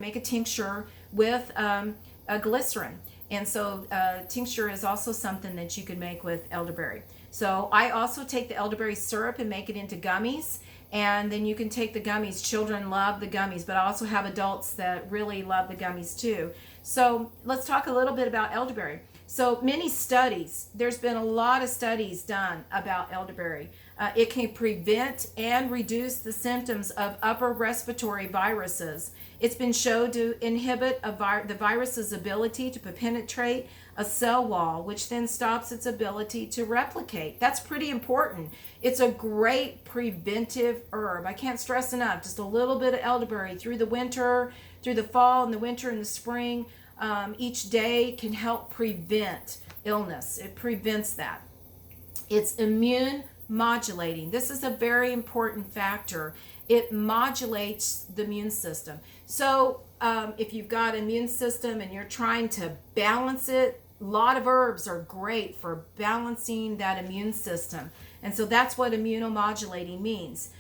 make a tincture with a glycerin. And so tincture is also something that you can make with elderberry. So I also take the elderberry syrup and make it into gummies. And then you can take the gummies. Children love the gummies, but I also have adults that really love the gummies too. So let's talk a little bit about elderberry. So many studies, there's been a lot of studies done about elderberry. It can prevent and reduce the symptoms of upper respiratory viruses. It's been shown to inhibit the virus's ability to penetrate a cell wall, which then stops its ability to replicate. That's pretty important. It's a great preventive herb. I can't stress enough, just a little bit of elderberry through the winter, through the fall and the winter and the spring. Each day can help prevent illness. It prevents that. It's immune modulating. This is a very important factor. It modulates the immune system. So if you've got an immune system and you're trying to balance it, a lot of herbs are great for balancing that immune system. And so that's what immunomodulating means.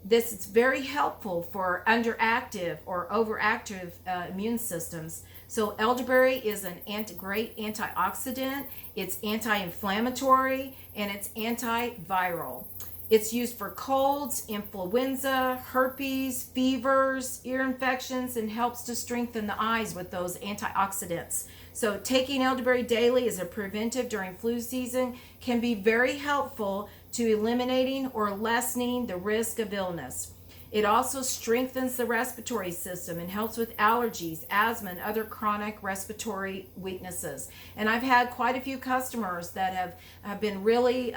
This is very helpful for underactive or overactive immune systems. So elderberry is an great antioxidant, it's anti-inflammatory, and it's antiviral. It's used for colds, influenza, herpes, fevers, ear infections, and helps to strengthen the eyes with those antioxidants. So taking elderberry daily as a preventive during flu season can be very helpful to eliminating or lessening the risk of illness. It also strengthens the respiratory system and helps with allergies, asthma, and other chronic respiratory weaknesses. And I've had quite a few customers that have been really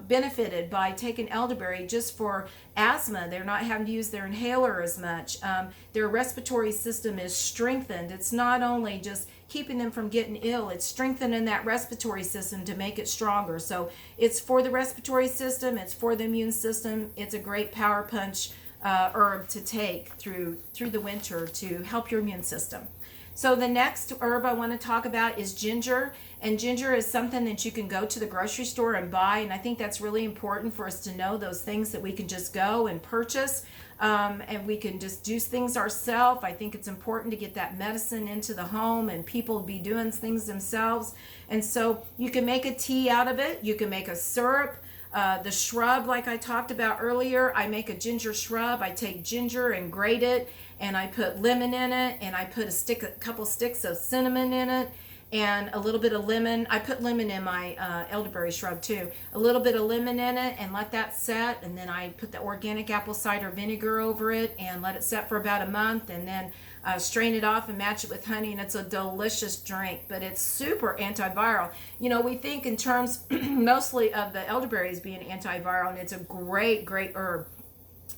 benefited by taking elderberry just for asthma. They're not having to use their inhaler as much. Their respiratory system is strengthened. It's not only just keeping them from getting ill, it's strengthening that respiratory system to make it stronger. So it's for the respiratory system, it's for the immune system. It's a great power punch herb to take through the winter to help your immune system. So the next herb I want to talk about is ginger. And ginger is something that you can go to the grocery store and buy. And I think that's really important for us to know those things that we can just go and purchase. And we can just do things ourselves. I think it's important to get that medicine into the home and people be doing things themselves. And so you can make a tea out of it. You can make a syrup. The shrub, like I talked about earlier, I make a ginger shrub. I take ginger and grate it, and I put lemon in it, and I put a couple sticks of cinnamon in it, and a little bit of lemon. I put lemon in my elderberry shrub too. A little bit of lemon in it, and let that set, and then I put the organic apple cider vinegar over it, and let it set for about a month, and then strain it off and match it with honey, and it's a delicious drink, but it's super antiviral. You know, we think in terms mostly of the elderberry as being antiviral, and it's a great herb.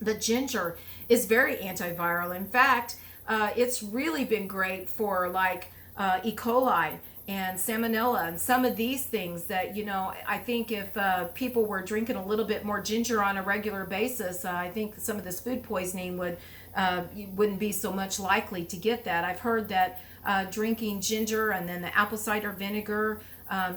The ginger is very antiviral. In fact, it's really been great for like E. coli and salmonella and some of these things that, you know, I think if people were drinking a little bit more ginger on a regular basis, I think some of this food poisoning wouldn't be so much likely to get that. I've heard that drinking ginger and then the apple cider vinegar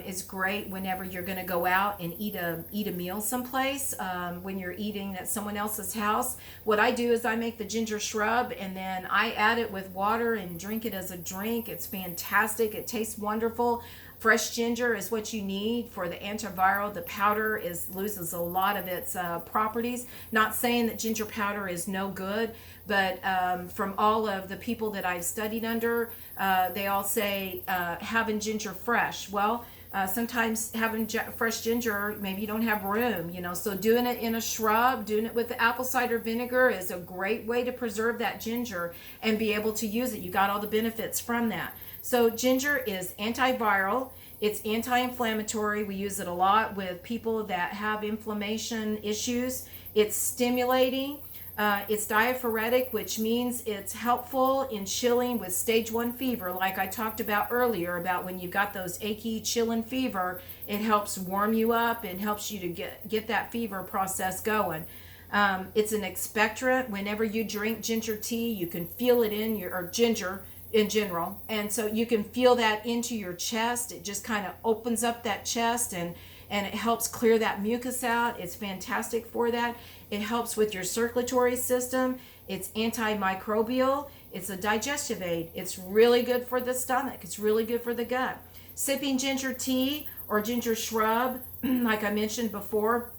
is great whenever you're going to go out and eat a meal someplace, when you're eating at someone else's house. What I do is I make the ginger shrub and then I add it with water and drink it as a drink. It's fantastic. It tastes wonderful. Fresh ginger is what you need for the antiviral. The powder loses a lot of its properties. Not saying that ginger powder is no good, but from all of the people that I've studied under, they all say having ginger fresh. Well, sometimes having fresh ginger, maybe you don't have room, you know, so doing it in a shrub, doing it with the apple cider vinegar is a great way to preserve that ginger and be able to use it. You got all the benefits from that. So ginger is antiviral, it's anti-inflammatory. We use it a lot with people that have inflammation issues. It's stimulating. It's diaphoretic, which means it's helpful in chilling with stage 1 fever, like I talked about earlier, about when you've got those achy, chilling fever. It helps warm you up and helps you to get that fever process going. It's an expectorant. Whenever you drink ginger tea, you can feel it or ginger in general, and so you can feel that into your chest. It just kind of opens up that chest and it helps clear that mucus out. It's fantastic for that. It helps with your circulatory system. It's antimicrobial. It's a digestive aid. It's really good for the stomach. It's really good for the gut. Sipping ginger tea or ginger shrub, like I mentioned before,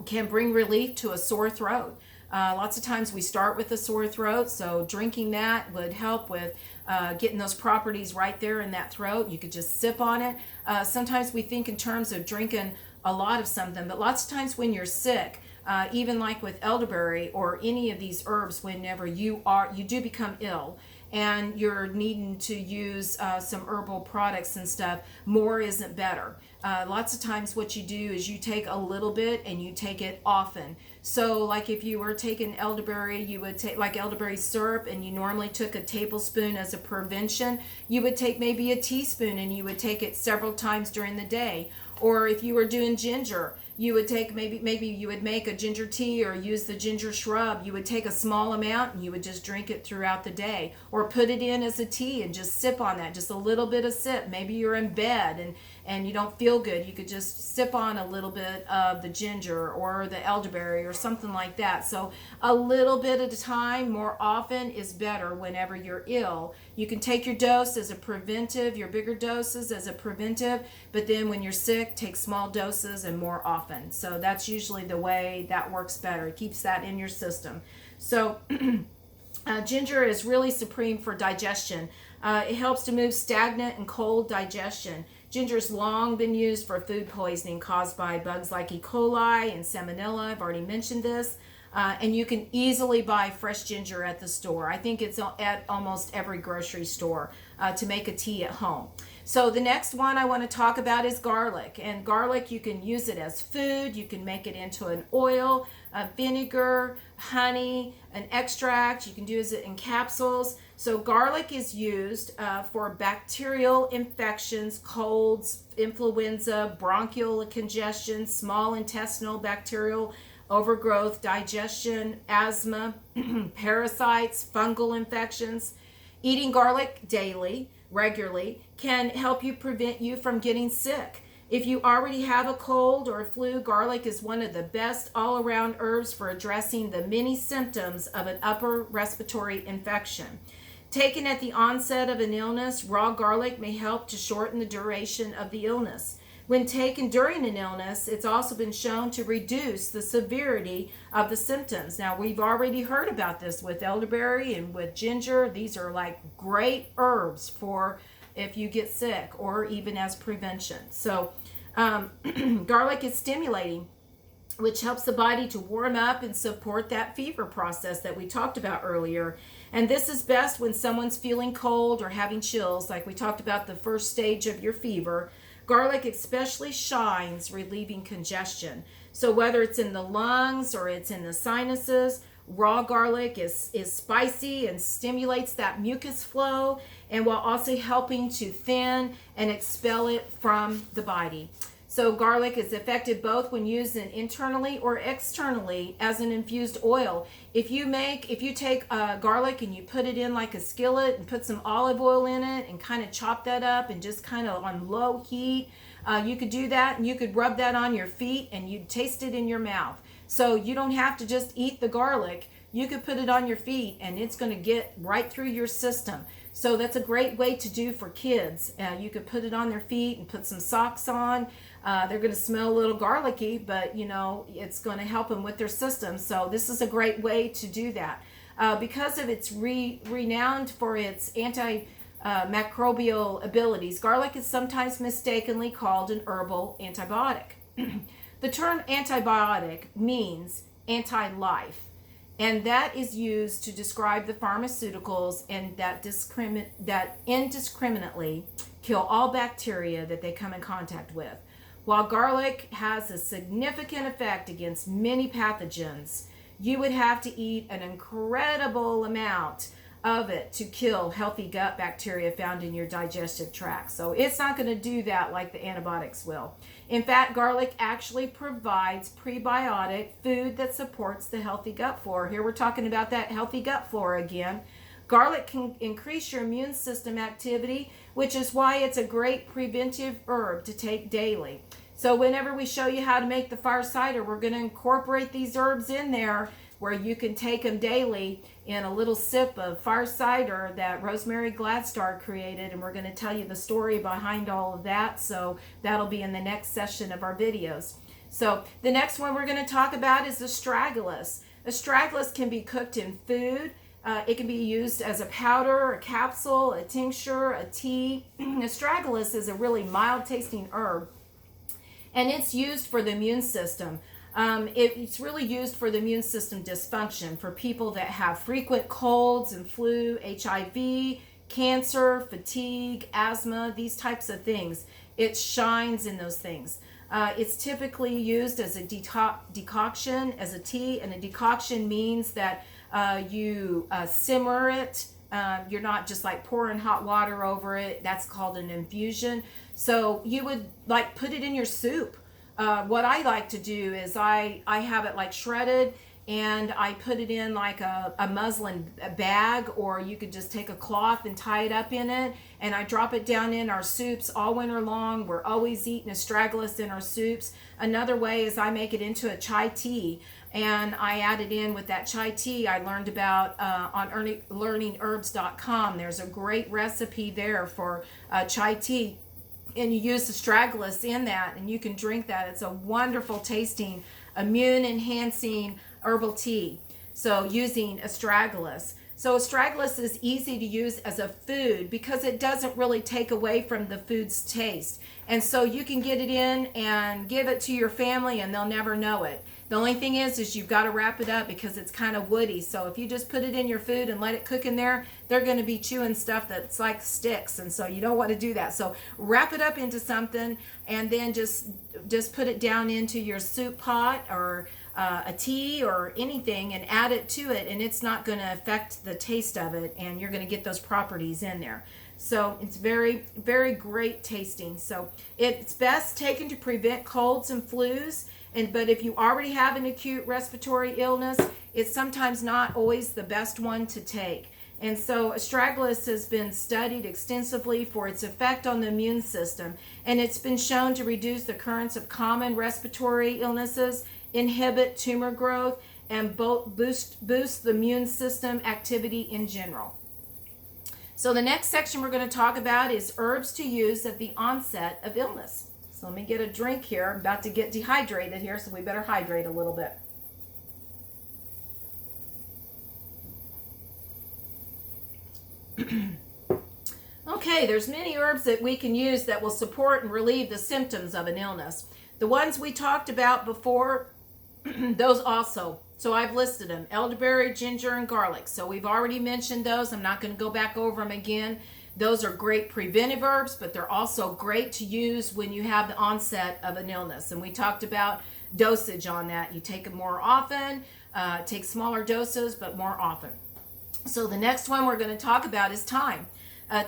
can bring relief to a sore throat. Lots of times we start with a sore throat, so drinking that would help with getting those properties right there in that throat. You could just sip on it. Sometimes we think in terms of drinking a lot of something, but lots of times when you're sick, even like with elderberry or any of these herbs, whenever you do become ill and you're needing to use some herbal products and stuff, more isn't better. Lots of times what you do is you take a little bit and you take it often. So like if you were taking elderberry, you would take like elderberry syrup and you normally took a tablespoon as a prevention, you would take maybe a teaspoon and you would take it several times during the day. Or if you were doing ginger, you would take maybe you would make a ginger tea or use the ginger shrub. You would take a small amount and you would just drink it throughout the day, or put it in as a tea and just sip on that, just a little bit of sip. Maybe you're in bed and you don't feel good. You could just sip on a little bit of the ginger or the elderberry or something like that. So a little bit at a time, more often is better whenever you're ill. You can take your dose as a preventive, your bigger doses as a preventive, but then when you're sick, take small doses and more often. So that's usually the way that works better. It keeps that in your system. So ginger is really supreme for digestion. It helps to move stagnant and cold digestion. Ginger's long been used for food poisoning caused by bugs like E. coli and Salmonella. I've already mentioned this. And you can easily buy fresh ginger at the store. I think it's at almost every grocery store to make a tea at home. So the next one I want to talk about is garlic. And garlic, you can use it as food. You can make it into an oil, vinegar, honey, an extract. You can use it in capsules. So garlic is used for bacterial infections, colds, influenza, bronchial congestion, small intestinal bacterial overgrowth, digestion, asthma, parasites, fungal infections. Eating garlic daily, regularly, can help you prevent you from getting sick. If you already have a cold or a flu, garlic is one of the best all-around herbs for addressing the many symptoms of an upper respiratory infection. Taken at the onset of an illness, raw garlic may help to shorten the duration of the illness. When taken during an illness, it's also been shown to reduce the severity of the symptoms. Now, we've already heard about this with elderberry and with ginger. These are like great herbs for if you get sick or even as prevention. So garlic is stimulating, which helps the body to warm up and support that fever process that we talked about earlier. And this is best when someone's feeling cold or having chills, like we talked about the first stage of your fever. Garlic especially shines relieving congestion. So whether it's in the lungs or it's in the sinuses, raw garlic is spicy and stimulates that mucus flow, and while also helping to thin and expel it from the body. So garlic is effective both when used internally or externally as an infused oil. If you take garlic and you put it in like a skillet and put some olive oil in it and kind of chop that up and just kind of on low heat, you could do that, and you could rub that on your feet and you'd taste it in your mouth. So you don't have to just eat the garlic. You could put it on your feet and it's going to get right through your system. So that's a great way to do for kids. You could put it on their feet and put some socks on. They're going to smell a little garlicky, but it's going to help them with their system. So this is a great way to do that. Because of its renowned for its antimicrobial abilities, garlic is sometimes mistakenly called an herbal antibiotic. The term antibiotic means anti-life, and that is used to describe the pharmaceuticals and that indiscriminately kill all bacteria that they come in contact with. While garlic has a significant effect against many pathogens, you would have to eat an incredible amount of it to kill healthy gut bacteria found in your digestive tract. So it's not going to do that like the antibiotics will. In fact, garlic actually provides prebiotic food that supports the healthy gut flora. Here we're talking about that healthy gut flora again. Garlic can increase your immune system activity, which is why it's a great preventive herb to take daily. So whenever we show you how to make the fire cider, we're going to incorporate these herbs in there where you can take them daily in a little sip of fire cider that Rosemary Gladstar created, and we're going to tell you the story behind all of that. So that'll be in the next session of our videos. So the next one we're going to talk about is Astragalus. Astragalus can be cooked in food. It can be used as a powder, a capsule, a tincture, a tea. Astragalus is a really mild tasting herb, and it's used for the immune system. It's really used for the immune system dysfunction, for people that have frequent colds and flu, HIV, cancer, fatigue, asthma, these types of things. It shines in those things. It's typically used as a decoction, as a tea, and a decoction means that you simmer it. You're not just like pouring hot water over it. That's called an infusion. So you would like put it in your soup. What I like to do is I have it like shredded, and I put it in like a muslin bag, or you could just take a cloth and tie it up in it, and I drop it down in our soups all winter long. We're always eating Astragalus in our soups. Another way is I make it into a chai tea, and I add it in with that chai tea I learned about on learningherbs.com. There's a great recipe there for chai tea, and you use Astragalus in that, and you can drink that. It's a wonderful tasting, immune enhancing herbal tea. So using Astragalus. So Astragalus is easy to use as a food because it doesn't really take away from the food's taste. And so you can get it in and give it to your family and they'll never know it. The only thing is you've got to wrap it up because it's kind of woody. So if you just put it in your food and let it cook in there, they're going to be chewing stuff that's like sticks. And so you don't want to do that. So wrap it up into something and then just put it down into your soup pot or a tea or anything and add it to it, and it's not going to affect the taste of it, and you're going to get those properties in there. So it's very, very great tasting. So it's best taken to prevent colds and flus, but if you already have an acute respiratory illness, it's sometimes not always the best one to take. And so Astragalus has been studied extensively for its effect on the immune system, and it's been shown to reduce the occurrence of common respiratory illnesses, inhibit tumor growth, and boost the immune system activity in general. So the next section we're going to talk about is herbs to use at the onset of illness. So let me get a drink here. I'm about to get dehydrated here, so we better hydrate a little bit. Okay, there's many herbs that we can use that will support and relieve the symptoms of an illness. The ones we talked about before, those also. So I've listed them: elderberry, ginger, and garlic. So we've already mentioned those. I'm not going to go back over them again. Those are great preventive herbs, but they're also great to use when you have the onset of an illness. And we talked about dosage on that. You take them more often, take smaller doses, but more often. So the next one we're going to talk about is thyme.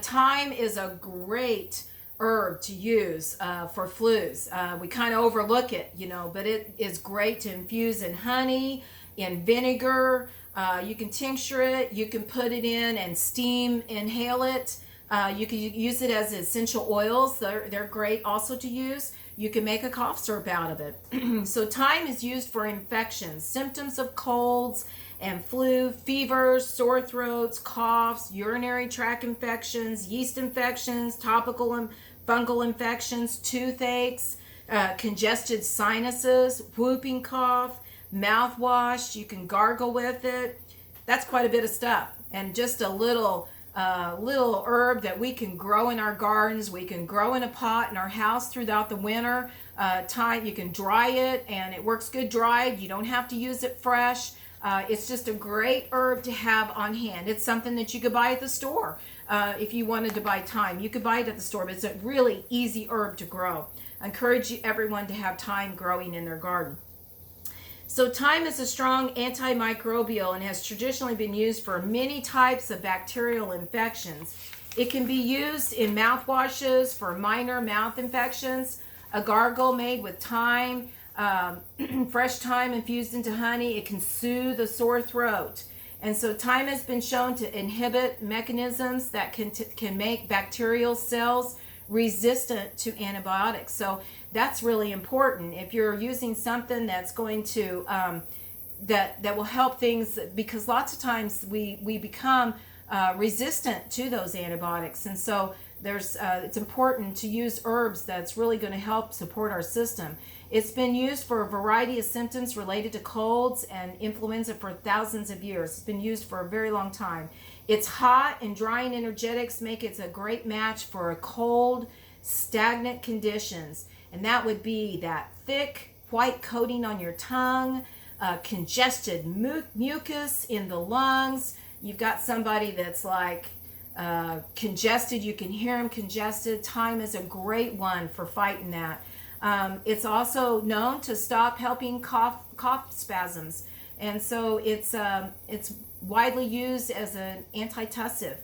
Thyme is a great herb to use for flus. We kind of overlook it, but it is great to infuse in honey, in vinegar. You can tincture it. You can put it in and steam, inhale it. You can use it as essential oils. They're great also to use. You can make a cough syrup out of it. So thyme is used for infections, symptoms of colds and flu, fevers, sore throats, coughs, urinary tract infections, yeast infections, topical and fungal infections, toothaches, congested sinuses, whooping cough, mouthwash. You can gargle with it. That's quite a bit of stuff. And just a little herb that we can grow in our gardens. We can grow in a pot in our house throughout the winter. Thyme, you can dry it, and it works good dried. You don't have to use it fresh. It's just a great herb to have on hand. It's something that you could buy at the store. If you wanted to buy thyme, you could buy it at the store, but it's a really easy herb to grow. I encourage everyone to have thyme growing in their garden. So thyme is a strong antimicrobial and has traditionally been used for many types of bacterial infections. It can be used in mouthwashes for minor mouth infections, a gargle made with thyme, fresh thyme infused into honey. It can soothe a sore throat. And so thyme has been shown to inhibit mechanisms that can make bacterial cells resistant to antibiotics. So that's really important. If you're using something that's going to that will help things, because lots of times we become resistant to those antibiotics, and so it's important to use herbs that's really going to help support our system. It's been used for a variety of symptoms related to colds and influenza for thousands of years. It's been used for a very long time. It's hot and drying energetics make it a great match for a cold, stagnant conditions, and that would be that thick white coating on your tongue, congested mucus in the lungs. You've got somebody that's like congested, you can hear them congested. Thyme is a great one for fighting that. It's also known to stop helping cough spasms, and so it's widely used as an antitussive.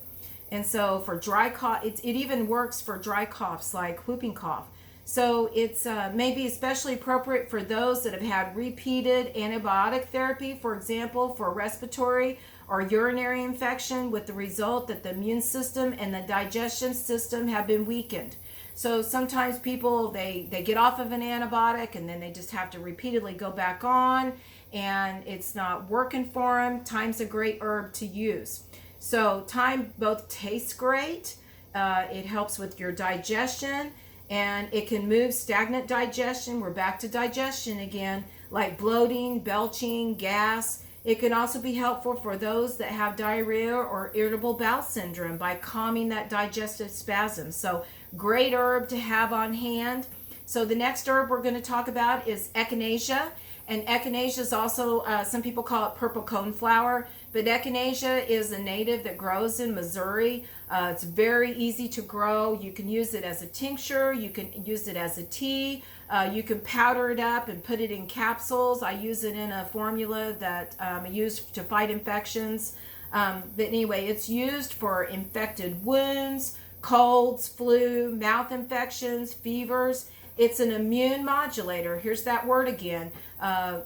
And so for dry cough, it even works for dry coughs like whooping cough. So it's maybe especially appropriate for those that have had repeated antibiotic therapy, for example, for respiratory or urinary infection, with the result that the immune system and the digestion system have been weakened. So sometimes people, they get off of an antibiotic and then they just have to repeatedly go back on, and it's not working for them. Thyme's a great herb to use. So thyme both tastes great, it helps with your digestion, and it can move stagnant digestion. We're back to digestion again, like bloating, belching, gas. It can also be helpful for those that have diarrhea or irritable bowel syndrome by calming that digestive spasm. So great herb to have on hand. So the next herb we're going to talk about is Echinacea. And Echinacea is also, some people call it purple coneflower, but Echinacea is a native that grows in Missouri. It's very easy to grow. You can use it as a tincture. You can use it as a tea. You can powder it up and put it in capsules. I use it in a formula that I use to fight infections. But anyway, it's used for infected wounds, colds, flu, mouth infections, fevers. It's an immune modulator. Here's that word again.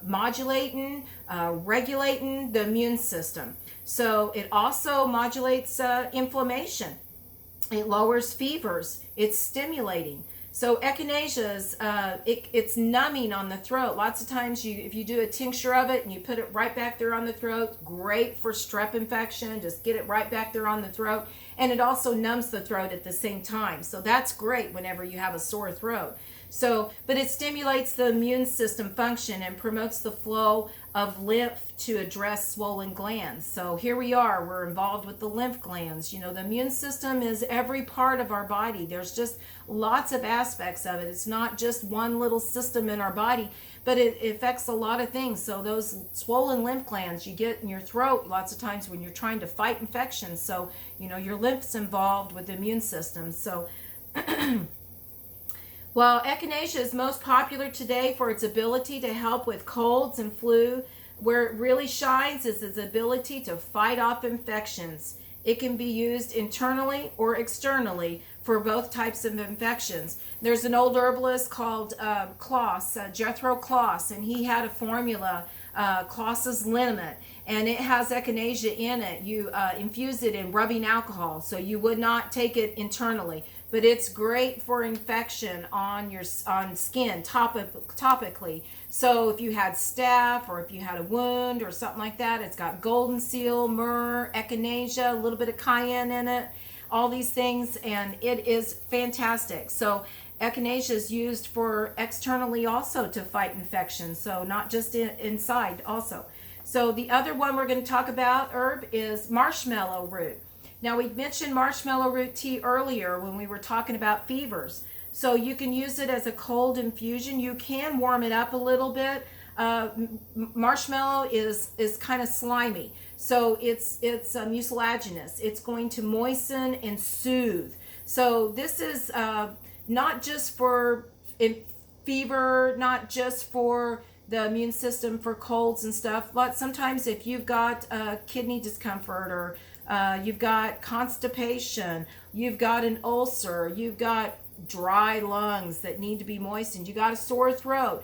Modulating, regulating the immune system. So it also modulates inflammation. It lowers fevers. It's stimulating. So Echinacea's, it's numbing on the throat. Lots of times if you do a tincture of it and you put it right back there on the throat, great for strep infection. Just get it right back there on the throat. And it also numbs the throat at the same time. So that's great whenever you have a sore throat. So, but it stimulates the immune system function and promotes the flow of lymph to address swollen glands. So here we are, we're involved with the lymph glands. You know, the immune system is every part of our body. There's just lots of aspects of it. It's not just one little system in our body, but it affects a lot of things. So those swollen lymph glands you get in your throat lots of times when you're trying to fight infections. So, you know, your lymph's involved with the immune system. So while Echinacea is most popular today for its ability to help with colds and flu, where it really shines is its ability to fight off infections. It can be used internally or externally for both types of infections. There's an old herbalist called Kloss, Jethro Kloss, and he had a formula, Kloss's liniment, and it has Echinacea in it. You infuse it in rubbing alcohol, so you would not take it internally. But it's great for infection on skin topically. So if you had staph or if you had a wound or something like that, it's got golden seal, myrrh, echinacea, a little bit of cayenne in it, all these things, and it is fantastic. So echinacea is used for externally also to fight infections, so not just inside also. So the other one we're going to talk about, herb, is marshmallow root. Now, we mentioned marshmallow root tea earlier when we were talking about fevers. So you can use it as a cold infusion. You can warm it up a little bit. Marshmallow is kind of slimy. So it's mucilaginous. It's going to moisten and soothe. So this is not just for fever, not just for the immune system for colds and stuff. Sometimes if you've got kidney discomfort or you've got constipation, you've got an ulcer, you've got dry lungs that need to be moistened, you got a sore throat,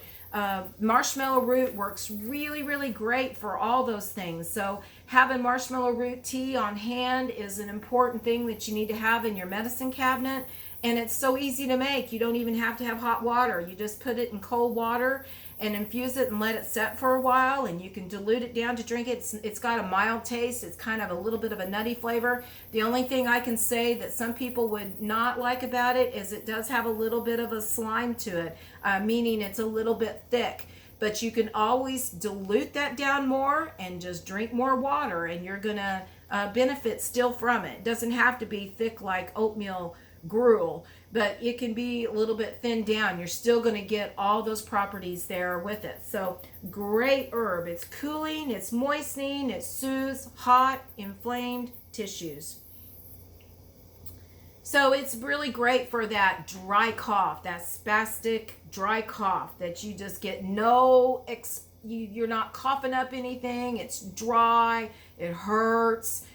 marshmallow root works really, really great for all those things. So having marshmallow root tea on hand is an important thing that you need to have in your medicine cabinet. And it's so easy to make. You don't even have to have hot water. You just put it in cold water and infuse it and let it set for a while, and you can dilute it down to drink it. It's got a mild taste. It's kind of a little bit of a nutty flavor. The only thing I can say that some people would not like about it is it does have a little bit of a slime to it, meaning it's a little bit thick. But you can always dilute that down more and just drink more water, and you're gonna benefit still from it. It doesn't have to be thick like oatmeal gruel, but it can be a little bit thinned down. You're still going to get all those properties there with it. So great herb. It's cooling, it's moistening, it soothes hot, inflamed tissues. So it's really great for that dry cough, that spastic dry cough that you just get you're not coughing up anything. It's dry, it hurts.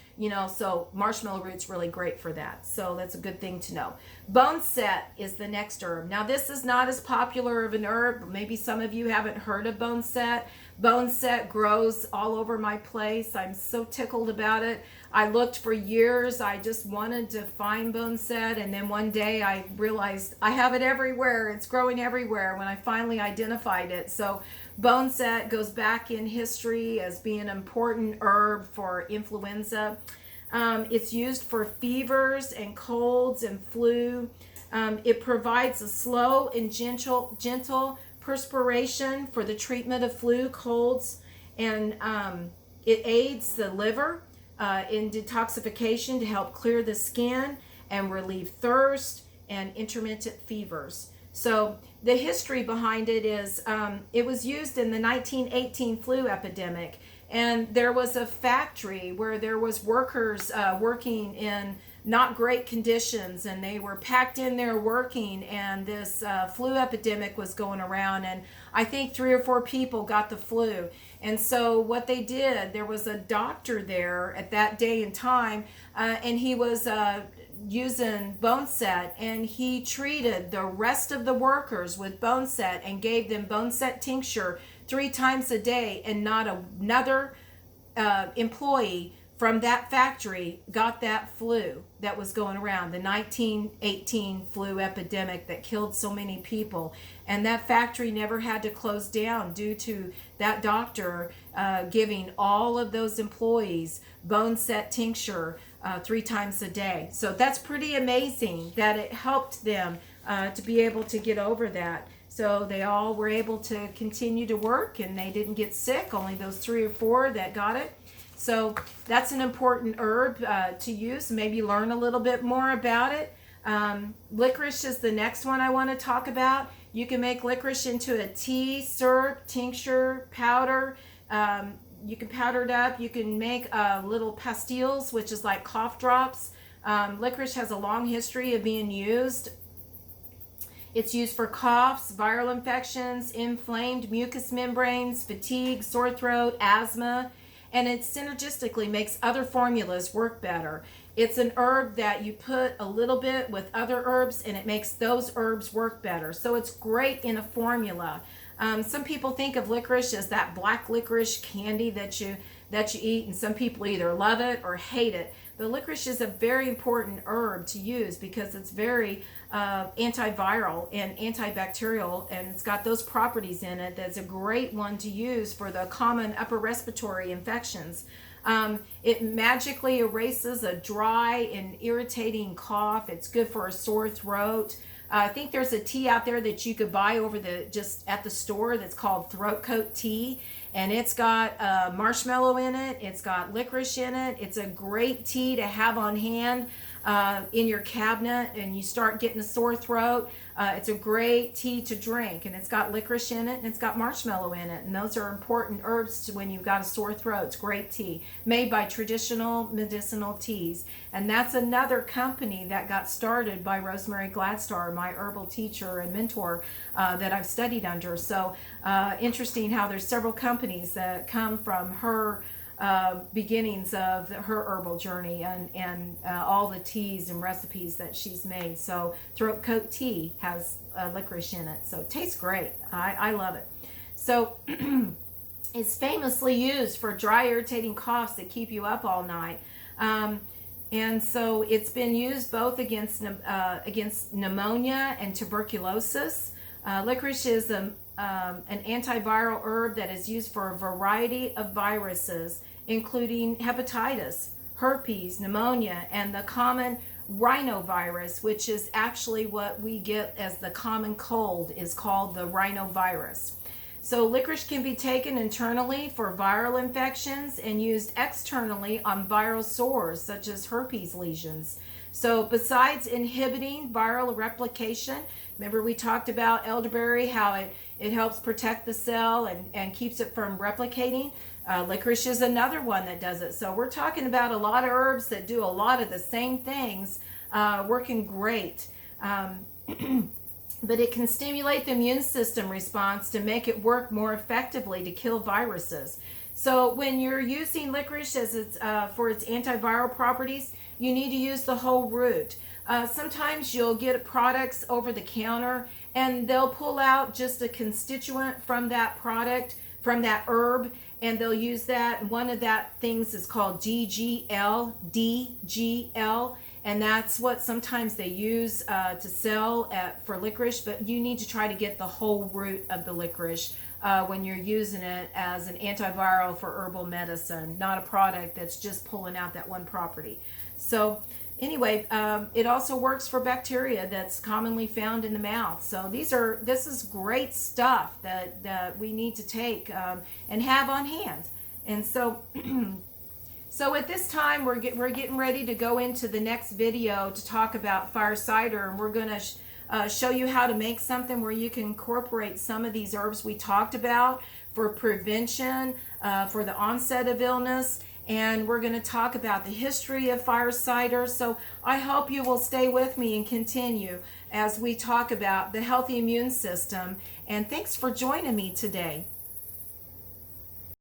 So marshmallow root's really great for that. So that's a good thing to know. Boneset is the next herb. Now this is not as popular of an herb. Maybe some of you haven't heard of boneset. Boneset grows all over my place. I'm so tickled about it. I looked for years. I just wanted to find boneset, and then one day I realized I have it everywhere. It's growing everywhere when I finally identified it. So boneset goes back in history as being an important herb for influenza. It's used for fevers and colds and flu. It provides a slow and gentle perspiration for the treatment of flu, colds, and it aids the liver in detoxification to help clear the skin and relieve thirst and intermittent fevers. So the history behind it is it was used in the 1918 flu epidemic, and there was a factory where there was workers working in not great conditions, and they were packed in there working, and this flu epidemic was going around, and I think 3 or 4 people got the flu. And so what they did, there was a doctor there at that day and time, and he was using boneset, and he treated the rest of the workers with boneset and gave them boneset tincture 3 times a day, and not another employee from that factory got that flu that was going around, the 1918 flu epidemic that killed so many people. And that factory never had to close down due to that doctor giving all of those employees boneset tincture 3 times a day. So that's pretty amazing that it helped them to be able to get over that. So they all were able to continue to work, and they didn't get sick, only those 3 or 4 that got it. So that's an important herb to use. Maybe learn a little bit more about it. Licorice is the next one I want to talk about. You can make licorice into a tea, syrup, tincture, powder. You can powder it up. You can make little pastilles, which is like cough drops. Licorice has a long history of being used. It's used for coughs, viral infections, inflamed mucous membranes, fatigue, sore throat, asthma, and it synergistically makes other formulas work better. It's an herb that you put a little bit with other herbs, and it makes those herbs work better. So it's great in a formula. Some people think of licorice as that black licorice candy that you eat, and some people either love it or hate it. But licorice is a very important herb to use because it's very antiviral and antibacterial, and it's got those properties in it. That's a great one to use for the common upper respiratory infections. It magically erases a dry and irritating cough. It's good for a sore throat. I think there's a tea out there that you could buy just at the store that's called Throat Coat Tea, and it's got marshmallow in it. It's got licorice in it. It's a great tea to have on hand in your cabinet, and you start getting a sore throat. It's a great tea to drink, and it's got licorice in it, and it's got marshmallow in it, and those are important herbs when you've got a sore throat. It's great tea made by Traditional Medicinal Teas, and that's another company that got started by Rosemary Gladstar, my herbal teacher and mentor that I've studied under. So interesting how there's several companies that come from her beginnings of her herbal journey, and all the teas and recipes that she's made. So Throat Coat Tea has licorice in it, so it tastes great. I love it. So it's famously used for dry, irritating coughs that keep you up all night. And so it's been used both against pneumonia and tuberculosis. Licorice is an antiviral herb that is used for a variety of viruses, including hepatitis, herpes, pneumonia, and the common rhinovirus, which is actually what we get as the common cold, is called the rhinovirus. So licorice can be taken internally for viral infections and used externally on viral sores such as herpes lesions. So besides inhibiting viral replication, remember we talked about elderberry, how it helps protect the cell and keeps it from replicating. Licorice is another one that does it. So we're talking about a lot of herbs that do a lot of the same things, working great. But it can stimulate the immune system response to make it work more effectively to kill viruses. So when you're using licorice as for its antiviral properties, you need to use the whole root. Sometimes you'll get products over the counter and they'll pull out just a constituent from that product, from that herb, and they'll use that. One of that things is called DGL, and that's what sometimes they use to sell for licorice, but you need to try to get the whole root of the licorice when you're using it as an antiviral for herbal medicine, not a product that's just pulling out that one property. So anyway, it also works for bacteria that's commonly found in the mouth. So this is great stuff that we need to take and have on hand. And so so at this time we're getting ready to go into the next video to talk about fire cider, and we're going to show you how to make something where you can incorporate some of these herbs we talked about for prevention, for the onset of illness. And we're going to talk about the history of fire cider. So I hope you will stay with me and continue as we talk about the healthy immune system. And thanks for joining me today.